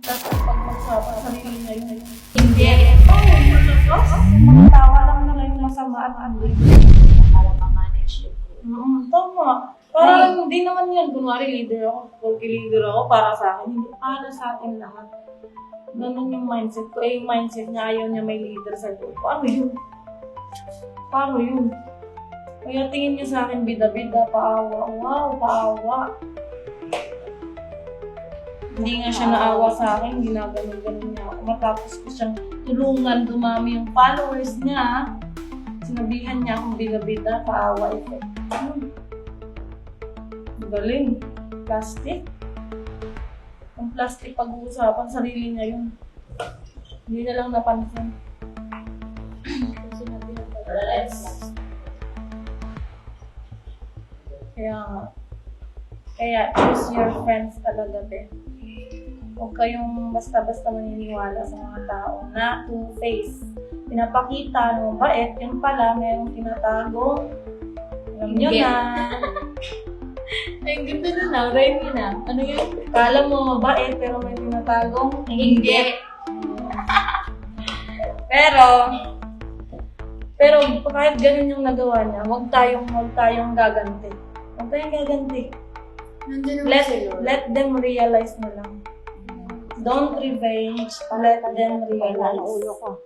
Tapos pag magsawa, sarili niya yun. Hindi. Malakas. Mga tawa lang nila yung masama at hindi. Para ma-manage yung Tama. Parang hindi naman yan. Kunwari leader ako, porque leader ako para sa akin. Hindi para sa atin lahat. Ganun yung mindset ko. Yung mindset niya, ayaw niya may leader sa grupo. Ano yun? Paano yun? Kaya tingin niya sa akin, bida-bida, paawa. Wow, paawa. Hindi nga siya naawa sa akin, ginaganon-ganon niya ako. Matapos ko siyang tulungan, dumami yung followers niya. Sinabihan niya akong bida-bida, paawa ito. Galing. Plastic. Ang plastic pag-uusapan, sarili niya yun. Hindi na lang napansin. Sinabihan ko. Kaya choose your friends talaga din. Huwag kayong basta-basta maniniwala sa mga tao na two-face. Pinapakita no bait, yun pala mayroong tinatagong. Alam nyo Hindi. na. Ay, ganda na na. Rhyme yun na. Ano yun? Kala mo mabait pero may tinatagong Hindi. Pero kahit ganun yung nagawa niya, huwag tayong gaganti. Huwag tayong gaganti. Nandun naman si Lord. Let them realize na lang. Don't revenge, let them realize. Ulo ko.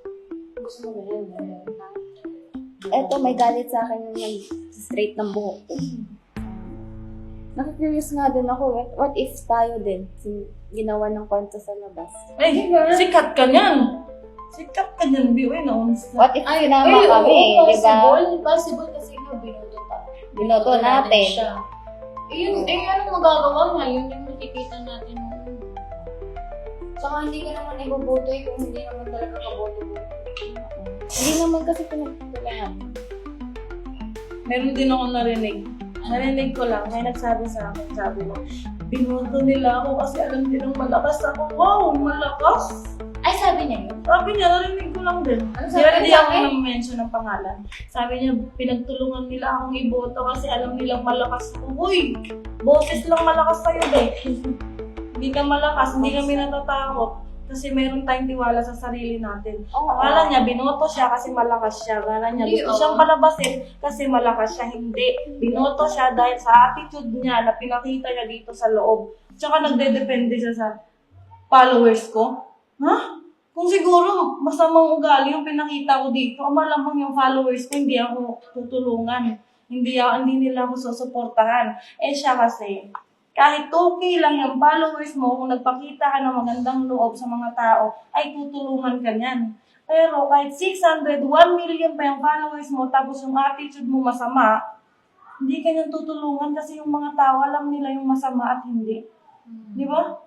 Gusto mo ganyan. Eto, may galit sa akin yung nag-straight ng buhok ko. Nakikurious nga din ako, what if tayo din, ginawa ng kwento sa labas? Ay, sikat ka niyan. Sikat ka niyan, Biway, naunsa. What if Ay, sinama ay, kami, oo, di ba? Possible kasi nga binoto pa. Binoto natin. Siya. Anong magagawa nga? Yun yung nakikita natin. Saka hindi ka naman iboboto kung hindi naman talaga kaboto-boto. Hindi naman kasi pinagtutulangan. Meron din ako narinig. Narinig ko lang, may nagsabi sa akin, sabi mo, binoto nila ako kasi alam nilang malakas ako. Wow, malakas! Ay, sabi niya yun? Sabi niya, narinig ko lang din. Ano Hindi sabi hindi niya? ako nang-mention ng pangalan. Sabi niya, pinagtulungan nila akong iboto kasi alam nilang malakas ako. Uy, boses lang malakas sa'yo, be. Hindi ka malakas, hindi kami natatakot. Kasi meron tayong tiwala sa sarili natin. Akala niya, binoto siya kasi malakas siya. Akala niya, Hindi, gusto siyang palabasin kasi malakas siya. Hindi. Binoto siya dahil sa attitude niya na pinakita niya dito sa loob. Tsaka nagde-depende siya sa followers ko. Ha? Kung siguro masamang ugali yung pinakita ko dito, malamang yung followers ko, hindi ako tutulungan. Hindi nila ako susuportahan. Siya kasi, kahit okay lang yung followers mo, kung nagpakita ka ng magandang loob sa mga tao, ay tutulungan ka niyan. Pero kahit 600, 1 million pa yung followers mo, tapos yung attitude mo masama, hindi ka niyan tutulungan kasi yung mga tao alam nila yung masama at hindi. Di ba?